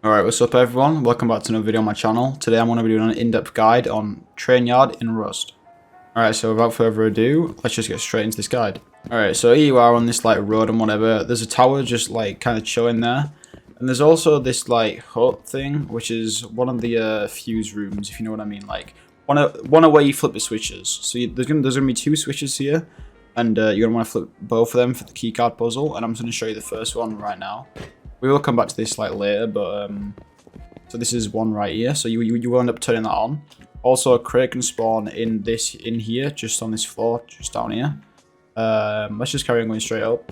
Alright, what's up everyone? Welcome back to another video on my channel. Today I'm going to be doing an in-depth guide on train yard in Rust. Alright, so without further ado, let's just get straight into this guide. Alright, so here you are on this like road and whatever. There's a tower just like kind of chilling there. And there's also this like hut thing, which is one of the fuse rooms, if you know what I mean. Like one where you flip the switches. So there's gonna be two switches here. And you're going to want to flip both of them for the keycard puzzle. And I'm just going to show you the first one right now. We will come back to this like later, but so this is one right here. So you will end up turning that on. Also, a crate can spawn in here, just on this floor, just down here. Let's just carry on going straight up.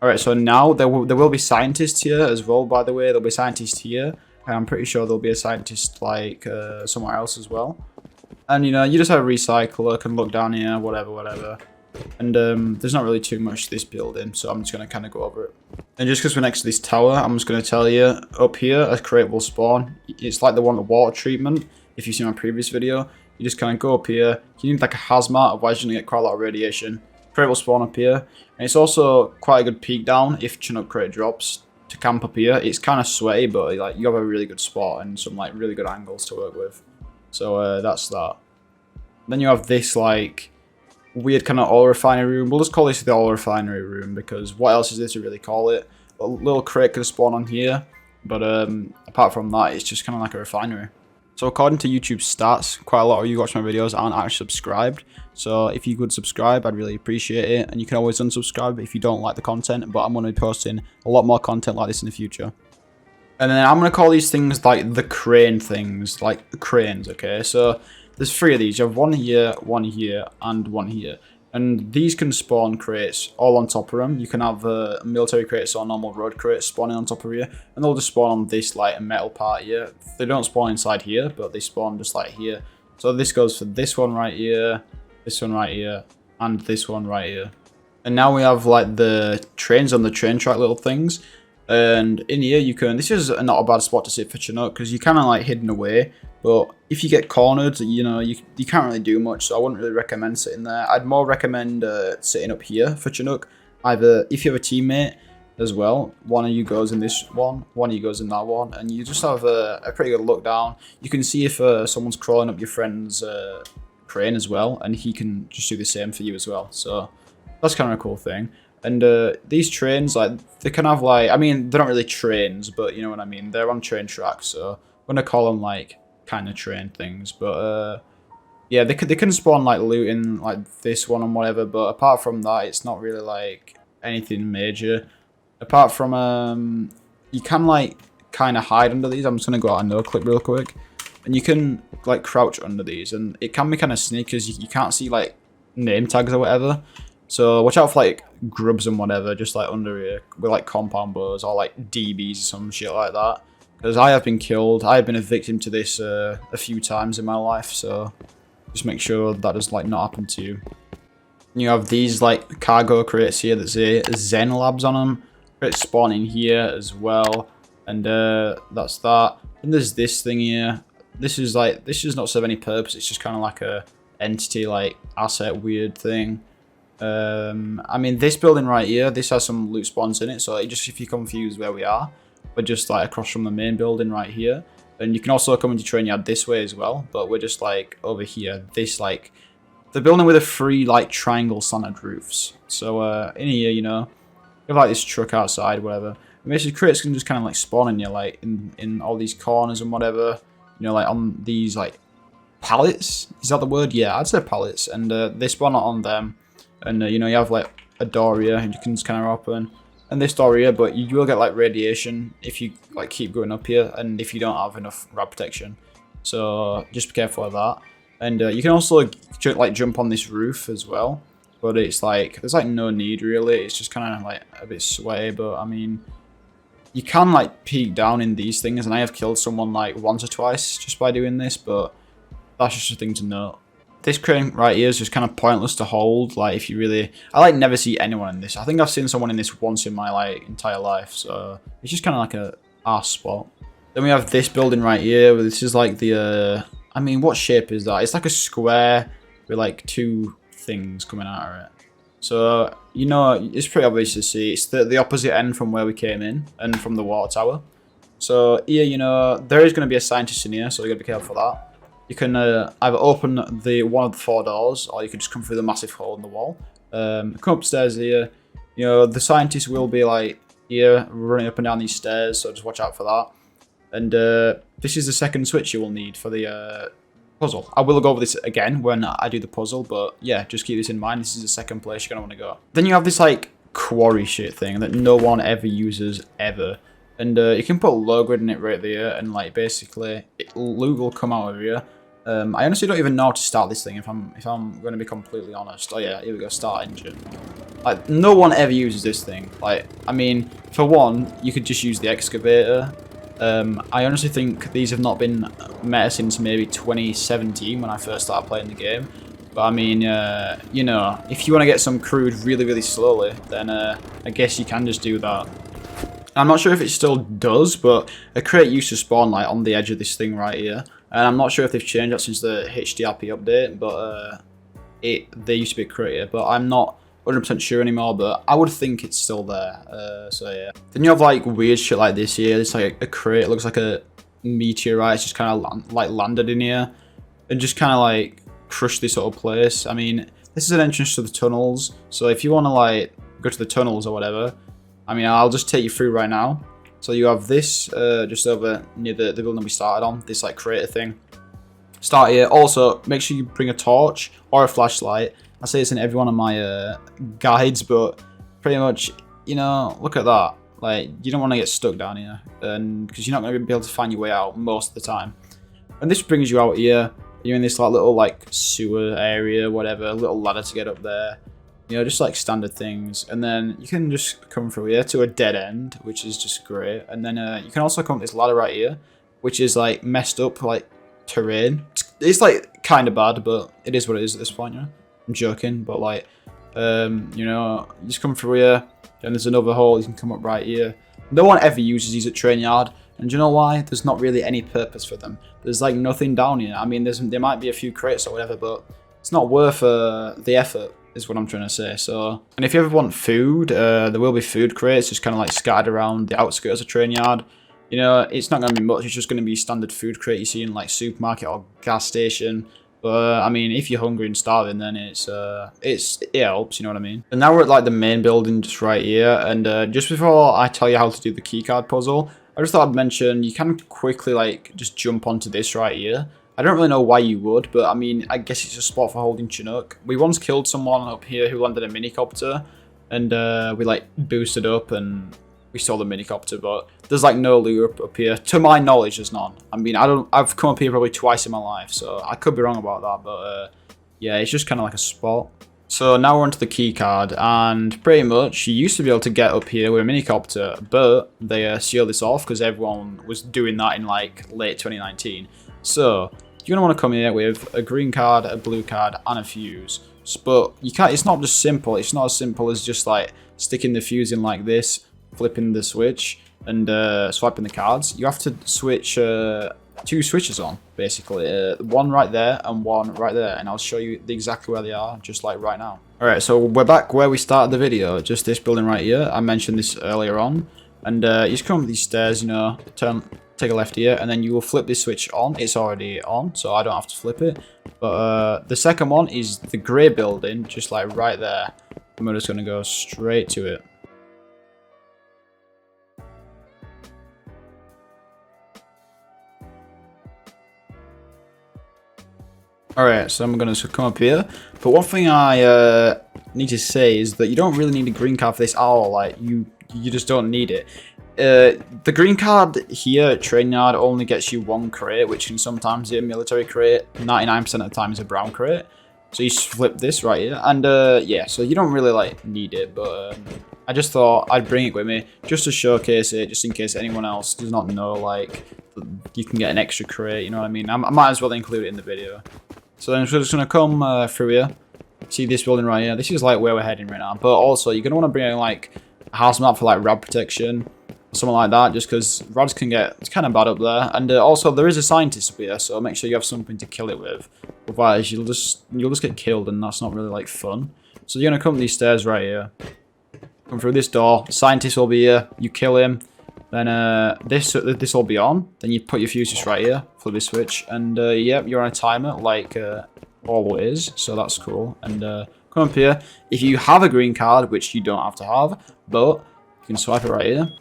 All right, so now there will be scientists here as well. By the way, there'll be scientists here, and I'm pretty sure there'll be a scientist like somewhere else as well. And you know, you just have a recycler, can look down here, whatever. And there's not really too much to this building, so I'm just going to kind of go over it. And just because we're next to this tower, I'm just going to tell you, up here, a crate will spawn. It's like the one with water treatment. If you've seen my previous video, you just kind of go up here. You need like a hazmat, otherwise you're going to get quite a lot of radiation. Crate will spawn up here. And it's also quite a good peek down if Chinook crate drops to camp up here. It's kind of sweaty, but like you have a really good spot and some like really good angles to work with. So that's that. Then you have this like weird kind of oil refinery room. We'll just call this the oil refinery room because what else is there to really call it? A little crate could spawn on here, but apart from that, it's just kind of like a refinery. So according to YouTube stats, quite a lot of you watch my videos aren't actually subscribed. So if you could subscribe, I'd really appreciate it. And you can always unsubscribe if you don't like the content, but I'm going to be posting a lot more content like this in the future. And then I'm going to call these things like the crane things, like the cranes, okay? So there's three of these. You have one here, and one here. And these can spawn crates all on top of them. You can have military crates or normal road crates spawning on top of here. And they'll just spawn on this like metal part here. They don't spawn inside here, but they spawn just like here. So this goes for this one right here, this one right here, and this one right here. And now we have like the trains on the train track little things. And in here you can, this is not a bad spot to sit for Chinook because you're kind of like hidden away. But if you get cornered, you know, you can't really do much. So I wouldn't really recommend sitting there. I'd more recommend sitting up here for Chinook. Either if you have a teammate as well, one of you goes in this one of you goes in that one. And you just have a pretty good look down. You can see if someone's crawling up your friend's crane as well. And he can just do the same for you as well. So that's kind of a cool thing. And these trains, like, they can have, like, I mean, they're not really trains, but you know what I mean? They're on train tracks, so I'm going to call them, like, kind of train things. But, yeah, they can spawn, like, loot in, like, this one and whatever, but apart from that, it's not really, like, anything major. Apart from, you can, like, kind of hide under these. I'm just going to go out and no-clip real quick. And you can, like, crouch under these, and it can be kind of sneaky because you can't see, like, name tags or whatever. So watch out for like grubs and whatever, just like under here with like compound bows or like DBs or some shit like that. Because I have been killed. I have been a victim to this a few times in my life. So just make sure that does like not happen to you. And you have these like cargo crates here that say Zen Labs on them. Crates spawn in here as well. And that's that. And there's this thing here. This is not serve any purpose. It's just kind of like a entity like asset weird thing. I mean, this building right here, this has some loot spawns in it, so if you're confused where we are, we're just like across from the main building right here. And you can also come into train yard this way as well, but we're just like over here, this like the building with the three like triangle slanted roofs. So in here, you know, you have like this truck outside, whatever. And basically crates can just kind of like spawn in you, like in all these corners and whatever, you know, like on these like pallets. Is that the word? Yeah, I'd say pallets. And they spawn on them. And, you know, you have, like, a door here, and you can just kind of open. And this door here, but you will get, like, radiation if you, like, keep going up here. And if you don't have enough rad protection. So, just be careful of that. And you can also, like, jump on this roof as well. But it's, like, there's, like, no need, really. It's just kind of, like, a bit sweaty. But, I mean, you can, like, peek down in these things. And I have killed someone, like, once or twice just by doing this. But that's just a thing to note. This crane right here is just kind of pointless to hold. Like, if you really, I like never see anyone in this. I think I've seen someone in this once in my like entire life. So it's just kind of like a arse spot. Then we have this building right here. This is like the, I mean, what shape is that? It's like a square with like two things coming out of it. So, you know, it's pretty obvious to see. It's the opposite end from where we came in and from the water tower. So here, you know, there is going to be a scientist in here, so you got to be careful for that. You can either open one of the 4 doors, or you can just come through the massive hole in the wall. Come upstairs here. You know, the scientist will be like here, running up and down these stairs, so just watch out for that. And this is the second switch you will need for the puzzle. I will go over this again when I do the puzzle, but yeah, just keep this in mind. This is the second place you're going to want to go. Then you have this like quarry shit thing that no one ever uses ever. And you can put low grid in it right there, and like basically loot will come out of here. I honestly don't even know how to start this thing if I'm going to be completely honest. Oh yeah, here we go, start engine. Like no one ever uses this thing. Like I mean, for one, you could just use the excavator. I honestly think these have not been meta since maybe 2017 when I first started playing the game. But I mean, you know, if you want to get some crude really, really slowly, then I guess you can just do that. I'm not sure if it still does, but a crate used to spawn like on the edge of this thing right here. And I'm not sure if they've changed that since the HDRP update, but there used to be a crate here, but I'm not 100% sure anymore, but I would think it's still there. So yeah. Then you have like weird shit like this here. It's like a crate. It looks like a meteorite. It's just kind of like landed in here and just kind of like crushed this whole place. I mean, this is an entrance to the tunnels. So if you want to like go to the tunnels or whatever, I mean, I'll just take you through right now. So you have this just over near the building we started on, this like crater thing. Start here. Also, make sure you bring a torch or a flashlight. I say this in every one of my guides, but pretty much, you know, look at that. Like, you don't want to get stuck down here, and because you're not going to be able to find your way out most of the time. And this brings you out here. You're in this like little like sewer area, whatever, a little ladder to get up there. You know, just like standard things. And then you can just come through here to a dead end, which is just great. And then you can also come up this ladder right here, which is like messed up like terrain. It's like kind of bad, but it is what it is at this point, you know. I'm joking, but like, you know, you just come through here, and there's another hole, you can come up right here. No one ever uses these at train yard, and do you know why? There's not really any purpose for them. There's like nothing down here. I mean, there might be a few crates or whatever, but it's not worth the effort, is what I'm trying to say. So, and if you ever want food, there will be food crates just kind of like scattered around the outskirts of train yard. You know, it's not going to be much, it's just going to be standard food crate you see in like supermarket or gas station. But I mean, if you're hungry and starving, then it helps, you know what I mean? And now we're at like the main building just right here. And just before I tell you how to do the keycard puzzle, I just thought I'd mention you can quickly like just jump onto this right here. I don't really know why you would, but I mean, I guess it's a spot for holding Chinook. We once killed someone up here who landed a minicopter, and we like boosted up and we stole the minicopter, but there's like no loot up here. To my knowledge, there's none. I mean, I've come up here probably twice in my life, so I could be wrong about that, but yeah, it's just kind of like a spot. So now we're onto the key card, and pretty much you used to be able to get up here with a minicopter, but they sealed this off because everyone was doing that in like late 2019. So you're gonna want to come here with a green card, a blue card, and a fuse. But you can't. It's not just simple. It's not as simple as just like sticking the fuse in like this, flipping the switch, and swiping the cards. You have to switch 2 switches on, basically. One right there and one right there, and I'll show you exactly where they are, just like right now. Alright, so we're back where we started the video, just this building right here. I mentioned this earlier on, and you just come up these stairs, you know, take a left here, and then you will flip this switch on. It's already on, so I don't have to flip it. But the second one is the grey building, just like right there. And we're just going to go straight to it. Alright, so I'm going to come up here, but one thing I need to say is that you don't really need a green card for this at all. Like, you just don't need it. The green card here at train yard only gets you 1 crate, which can sometimes be a military crate. 99% of the time is a brown crate. So you just flip this right here, and yeah, so you don't really like need it, but I just thought I'd bring it with me just to showcase it, just in case anyone else does not know, like, you can get an extra crate, you know what I mean? I might as well include it in the video. So then we're just going to come through here. See this building right here? This is like where we're heading right now. But also, you're going to want to bring in like a house map for like rad protection, or something like that, just because rads can get, it's kind of bad up there. And also, there is a scientist up here, so make sure you have something to kill it with. Otherwise, you'll just get killed, and that's not really like fun. So you're going to come up these stairs right here. Come through this door. The scientist will be here. You kill him. Then this will be on. Then you put your fuse just right here, flip this switch, and yep, you're on a timer like always. So that's cool. And come up here. If you have a green card, which you don't have to have, but you can swipe it right here,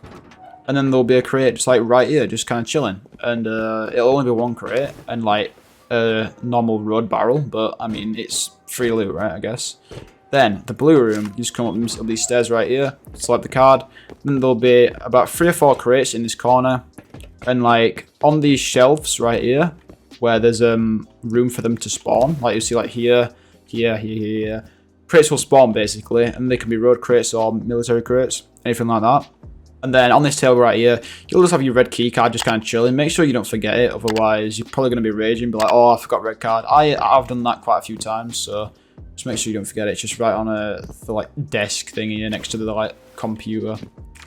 and then there'll be a crate just like right here, just kind of chilling. And it'll only be one crate and like a normal road barrel, but I mean it's free loot, right? I guess. Then, the blue room, you just come up these stairs right here, select the card, then there'll be about 3 or 4 crates in this corner, and like, on these shelves right here, where there's room for them to spawn, like you see like here, crates will spawn basically, and they can be road crates or military crates, anything like that. And then on this table right here, you'll just have your red key card just kind of chilling. Make sure you don't forget it, otherwise you're probably going to be raging, be like, oh, I forgot red card. I've done that quite a few times, so just make sure you don't forget it. It's just right on the like desk thing here next to the like computer.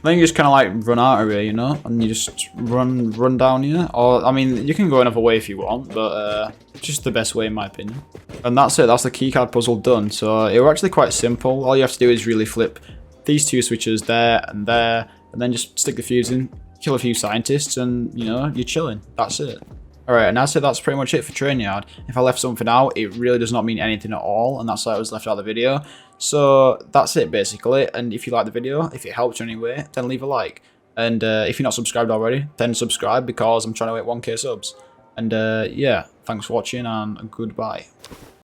Then you just kind of like run out of here, you know, and you just run down here. Or I mean, you can go another way if you want, but just the best way in my opinion. And that's it. That's the keycard puzzle done. So it was actually quite simple. All you have to do is really flip these 2 switches there, and then just stick the fuse in, kill a few scientists, and you know, you're chilling. That's it. Alright, and that's pretty much it for Train Yard. If I left something out, it really does not mean anything at all, and that's why it was left out of the video. So that's it basically, and if you like the video, if it helped you in any way, then leave a like. And if you're not subscribed already, then subscribe because I'm trying to hit 1k subs. And yeah, thanks for watching and goodbye.